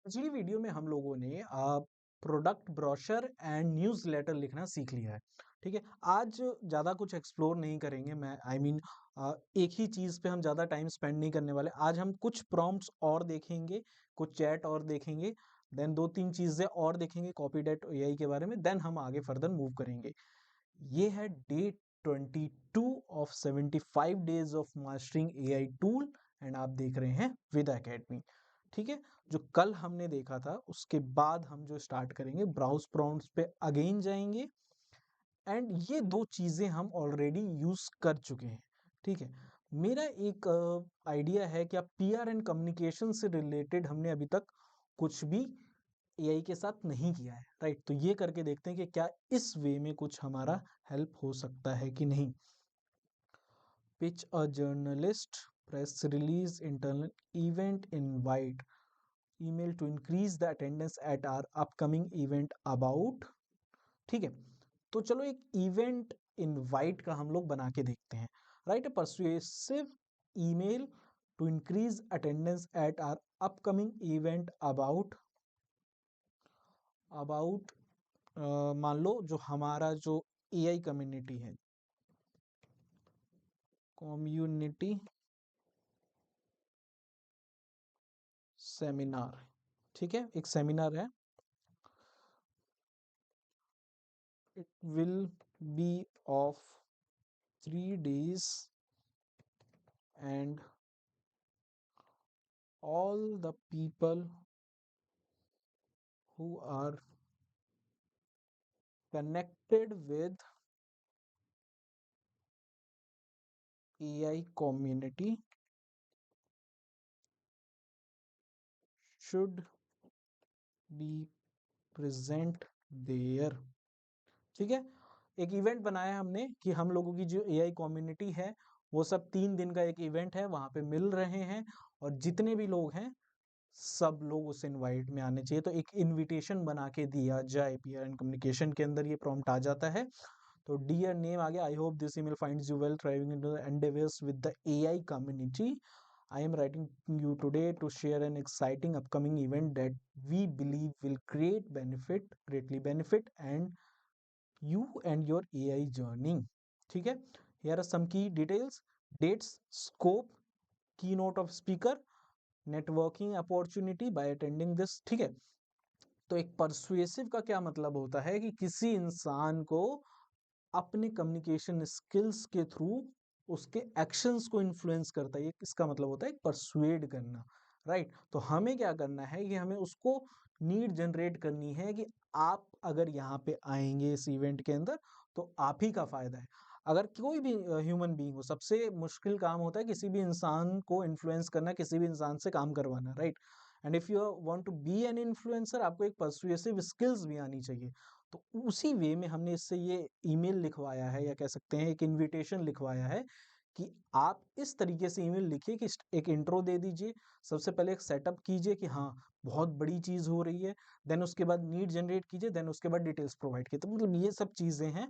पिछली वीडियो में हम लोगों ने प्रोडक्ट ब्रोशर एंड न्यूज़लेटर लिखना सीख लिया है। ठीक है, आज ज़्यादा कुछ एक्सप्लोर नहीं करेंगे। मैं एक ही चीज़ पे हम ज़्यादा टाइम स्पेंड नहीं करने वाले। आज हम कुछ प्रॉम्प्ट्स और देखेंगे, कुछ चैट और देखेंगे, देन 2-3 चीज़ें और देखेंगे कॉपीडैट एआई के बारे में, देन हम आगे फर्दर मूव करेंगे। ये है day 22 of 75 days of mastering AI tool and आप देख रहे हैं विद एकेडमी। ठीक है, जो कल हमने देखा था उसके बाद हम जो स्टार्ट करेंगे ब्राउज प्रॉम्प्ट्स पे अगेन जाएंगे एंड ये दो चीज़ें हम ऑलरेडी यूज़ कर चुके हैं। ठीक है, मेरा एक आइडिया है कि आप पीआर एंड कम्युनिकेशन से रिलेटेड हमने अभी तक कुछ भी एआई के साथ नहीं किया है, राइट? तो ये करके देखते हैं कि क्या इस वे में कुछ हमारा हेल्प हो सकता है कि नहीं। Pitch a journalist, press release, internal event, invite email to increase the attendance at our upcoming event about. ठीक है, तो चलो एक इवेंट इनवाइट का हम लोग बना के देखते हैं। Right, a persuasive email to increase attendance at our upcoming event about about मान लो जो हमारा जो एआई कम्युनिटी है, कम्युनिटी सेमिनार। ठीक है, एक सेमिनार है, it will be of 3 days and all the people who are connected with AI community should be present there। ठीक है, एक इवेंट बनाया हमने कि हम लोगों की जो एआई कम्युनिटी है वो सब 3 दिन का एक इवेंट है, वहां पे मिल रहे हैं और जितने भी लोग हैं सब लोग उस इनवाइट में आने चाहिए। तो एक इनविटेशन बना के दिया जाए। पीआर एंड कम्युनिकेशन के अंदर ये प्रॉम्प्ट आ जाता है। तो डियर नेम आ गया, I hope this email finds you well thriving into the endeavours with the AI community. I am writing you today to share an exciting upcoming event that we believe will greatly benefit and you and your AI journey। ठीक है, here are some key details, dates, scope, keynote of speaker, networking opportunity by attending this। ठीक है, तो एक persuasive का क्या मतलब होता है कि किसी इंसान को अपने कम्युनिकेशन स्किल्स के थ्रू उसके एक्शंस को इन्फ्लुएंस करता है, ये इसका मतलब होता है परसुएड करना। राइट, तो हमें क्या करना है कि हमें उसको नीड जनरेट करनी है कि आप अगर यहाँ पे आएंगे इस इवेंट के अंदर तो आप ही का फायदा है। अगर कोई भी ह्यूमन बीइंग हो, सबसे मुश्किल काम होता है किसी भी इंसान को इन्फ्लुएंस करना, किसी भी इंसान से काम करवाना। Right, and if you want to be an influencer आपको एक परसुएसिव स्किल्स भी आनी चाहिए। तो उसी वे में हमने इससे ये ईमेल लिखवाया है, या कह सकते हैं एक इनविटेशन लिखवाया है कि आप इस तरीके से ईमेल लिखिए कि एक इंट्रो दे दीजिए, सबसे पहले एक सेटअप कीजिए कि हाँ बहुत बड़ी चीज़ हो रही है, देन उसके बाद नीड जनरेट कीजिए, देन उसके बाद डिटेल्स प्रोवाइड कीजिए। तो मतलब ये सब चीज़ें हैं,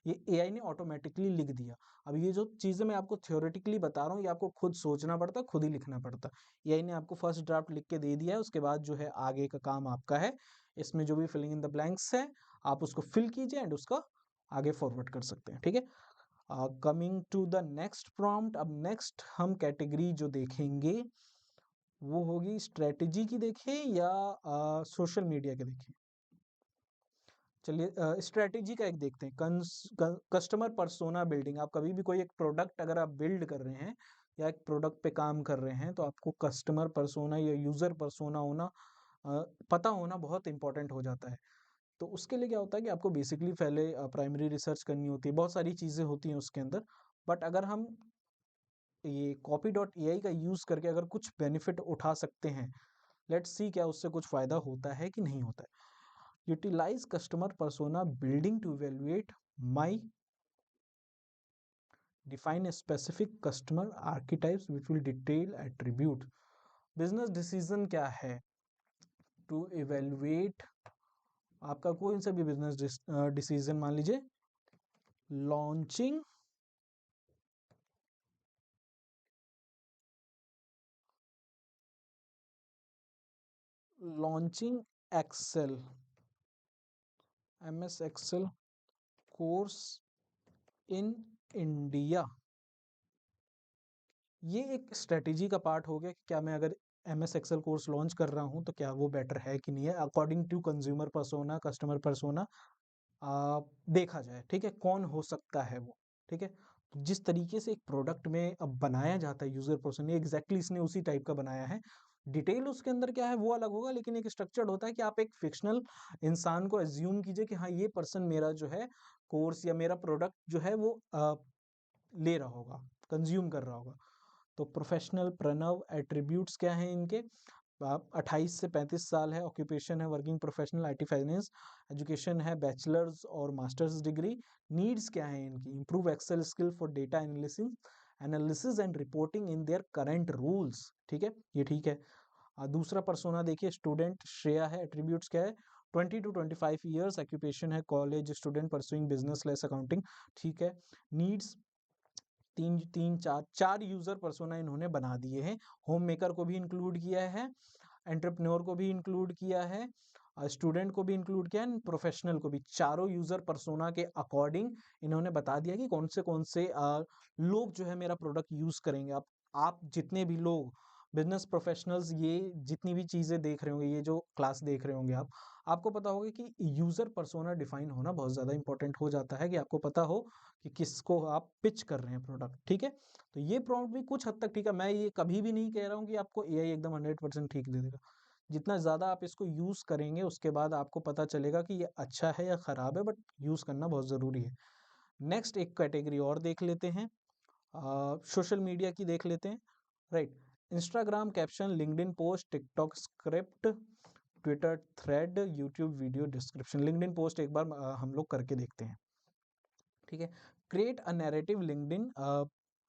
ये एआई ने ऑटोमेटिकली लिख दिया। अब ये जो चीज़ें मैं आपको थ्योरेटिकली बता रहा हूँ ये आपको खुद सोचना पड़ता, खुद ही लिखना पड़ता। एआई ने आपको फर्स्ट ड्राफ्ट लिख के दे दिया है, उसके बाद जो है आगे का काम आपका है। इसमें जो भी फिलिंग इन द ब्लैंक्स है आप उसको फिल कीजिए एंड उसका आगे फॉरवर्ड कर सकते हैं। ठीक है, coming to the next prompt. अब नेक्स्ट हम कैटेगरी जो देखेंगे वो होगी स्ट्रेटजी की, देखें या सोशल मीडिया के देखें। चलिए स्ट्रेटजी का एक देखते हैं, कस्टमर पर्सोना बिल्डिंग। आप कभी भी कोई एक प्रोडक्ट अगर आप बिल्ड कर रहे हैं या एक प्रोडक्ट पे काम कर रहे हैं तो आपको कस्टमर पर्सोना या यूजर पर्सोना होना पता होना बहुत इंपॉर्टेंट हो जाता है। तो उसके लिए क्या होता है कि आपको बेसिकली पहले प्राइमरी रिसर्च करनी होती है, बहुत सारी चीज़ें होती हैं उसके अंदर। बट अगर हम ये कॉपी डॉट एआई का यूज़ करके अगर कुछ बेनिफिट उठा सकते हैं, लेट्स सी क्या उससे कुछ फ़ायदा होता है कि नहीं होता है। Utilize customer persona building to evaluate my define a specific customer archetypes which will detail attribute। Business decision क्या है? टू इवेल्युएट आपका कोई सा भी बिजनेस डिसीजन, मान लीजिए launching launching Excel MS Excel course in India. ये एक स्ट्रेटेजी का पार्ट हो गया कि क्या मैं अगर MS एक्सेल कोर्स लॉन्च कर रहा हूं तो क्या वो बेटर है कि नहीं है, according to consumer persona, customer persona देखा जाए, ठीक है, कौन हो सकता है वो, ठीक है। तो जिस तरीके से एक प्रोडक्ट में अब बनाया जाता है यूजर पर्सन, एग्जैक्टली इसने उसी टाइप का बनाया है। डिटेल उसके अंदर क्या है वो अलग होगा, लेकिन एक स्ट्रक्चर्ड होता है कि आप एक फिक्शनल इंसान को एज्यूम कीजिए कि हाँ ये पर्सन मेरा जो है कोर्स या मेरा प्रोडक्ट जो है वो ले रहा होगा, कंज्यूम कर रहा होगा। तो प्रोफेशनल प्रणव एट्रीब्यूट्स क्या हैं इनके, आप 28 से 35 साल है, ऑक्यूपेशन है working professional IT finance, education है बैचलर्स और मास्टर्स डिग्री। नीड्स क्या है इनकी, improve Excel skill for data analysis and reporting in their current rules, ठीक है, ये ठीक है। दूसरा पर्सोना देखिए, स्टूडेंट श्रेया है, एट्रीब्यूट्स क्या है, 20 to 25 ईयर्स, ऑक्यूपेशन है college student pursuing business less accounting, ठीक है। नीड्स चार यूजर पर्सोना इन्होंने बना दिए हैं। होम मेकर को भी इंक्लूड किया है, एंटरप्रेन्योर को भी इंक्लूड किया है, स्टूडेंट को भी इंक्लूड किया है, प्रोफेशनल को भी। चारों यूजर पर्सोना के अकॉर्डिंग इन्होंने बता दिया कि कौन से लोग जो है मेरा प्रोडक्ट यूज करेंगे। आप जितने भी लोग बिजनेस प्रोफेशनल्स ये जितनी भी चीजें देख रहे होंगे, ये जो क्लास देख रहे होंगे आपको पता होगा कि यूजर पर्सोना डिफाइन होना बहुत ज्यादा इंपॉर्टेंट हो जाता है, कि आपको पता हो कि किसको आप पिच कर रहे हैं प्रोडक्ट, ठीक है। तो ये प्रॉम्प्ट भी कुछ हद तक ठीक है, मैं ये कभी भी नहीं कह रहा हूँ कि आपको AI एकदम 100% ठीक दे देगा। जितना ज़्यादा आप इसको यूज़ करेंगे उसके बाद आपको पता चलेगा कि ये अच्छा है या ख़राब है, बट यूज़ करना बहुत ज़रूरी है। नेक्स्ट एक कैटेगरी और देख लेते हैं, सोशल मीडिया की देख लेते हैं, right. Instagram caption, LinkedIn post, TikTok script, Twitter thread, YouTube video description. LinkedIn post एक बार हम लोग करके देखते हैं, ठीक है। Create a narrative LinkedIn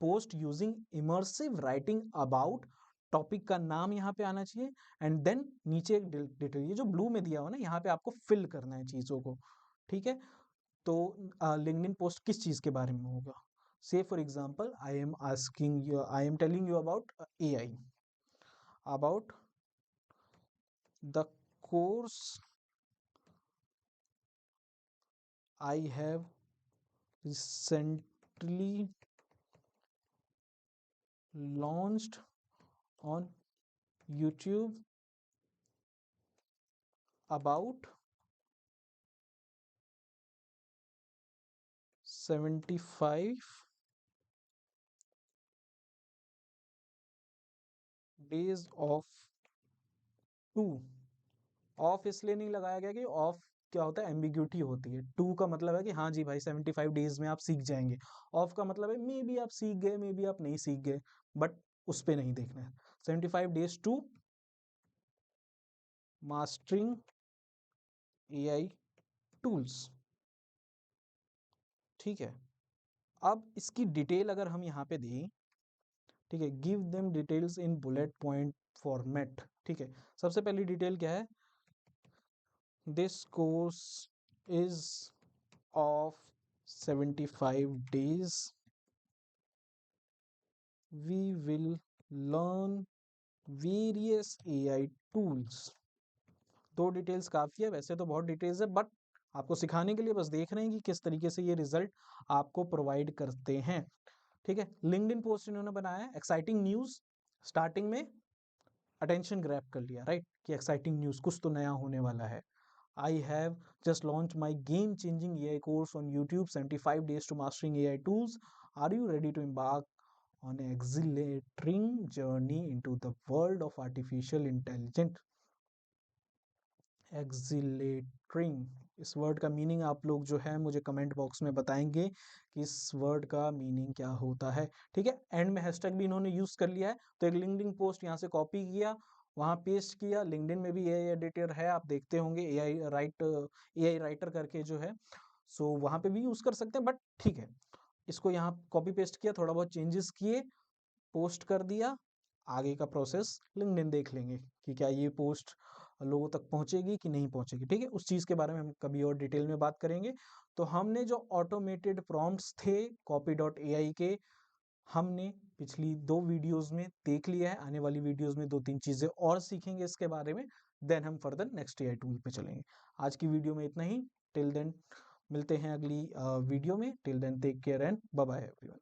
post using immersive writing about, topic का नाम यहाँ पे आना चाहिए, एंड देन नीचे एक डिटेल, ये जो ब्लू में दिया हुआ ना यहाँ पे आपको फिल करना है चीजों को, ठीक है। तो लिंक्डइन पोस्ट किस चीज के बारे में होगा, से for example I am telling you about AI, about the course I have recently launched on YouTube about 75 days of 2। Of इसलिए नहीं लगाया गया कि ऑफ क्या होता है, एम्बिग्यूटी होती है। 2 का मतलब है कि हाँ जी भाई 75 डेज में आप सीख जाएंगे। ऑफ का मतलब है मे बी आप सीख गए, मे बी आप नहीं सीख गए, बट उस पे नहीं देखना है। 75 days to mastering AI tools, ठीक है। अब इसकी डिटेल अगर हम यहाँ पे दें, ठीक है, give them details in bullet point format, ठीक है। सबसे पहली डिटेल क्या है, this course is of 75 days, we will learn various AI tools। 2 details काफी है, वैसे तो बहुत डिटेल्स है, बट आपको सिखाने के लिए बस देख रहे हैं कि किस तरीके से ये रिजल्ट आपको प्रोवाइड करते हैं, ठीक है। लिंक्डइन पोस्ट इन्होंने बनाया है, एक्साइटिंग न्यूज, स्टार्टिंग में अटेंशन ग्रैब कर लिया, राइट, कि एक्साइटिंग न्यूज कुछ तो नया होने वाला है। I have just launched my game-changing AI course on YouTube, 75 days to mastering AI tools. Are you ready to embark on an exhilarating journey into the world of artificial intelligence? Exhilarating, इस word का meaning आप लोग जो है मुझे comment box में बताएंगे कि इस वर्ड का मीनिंग क्या होता है, ठीक है। एंड में हैशटैग भी इन्होंने यूज कर लिया है, तो एक लिंक्डइन पोस्ट यहाँ से कॉपी किया, वहां पेस्ट किया। लिंक्डइन में भी AI एडिटर है, आप देखते होंगे AI राइटर करके जो है, सो वहां पे भी यूज कर सकते हैं, बट ठीक है। इसको यहाँ कॉपी पेस्ट किया, थोड़ा बहुत चेंजेस किए, पोस्ट कर दिया। आगे का प्रोसेस लिंक्डइन देख लेंगे कि क्या ये पोस्ट लोगों तक पहुंचेगी कि नहीं पहुंचेगी, ठीक है। उस चीज के बारे में हम कभी और डिटेल में बात करेंगे। तो हमने जो ऑटोमेटेड प्रॉम्प्ट्स थे copy.ai के, हमने पिछली 2 वीडियोस में देख लिया है। आने वाली वीडियोस में 2-3 चीजें और सीखेंगे इसके बारे में, देन हम फर्दर नेक्स्ट एआई टूल पे चलेंगे। आज की वीडियो में इतना ही। टिल देन मिलते हैं अगली वीडियो में। Till then take care and bye bye everyone.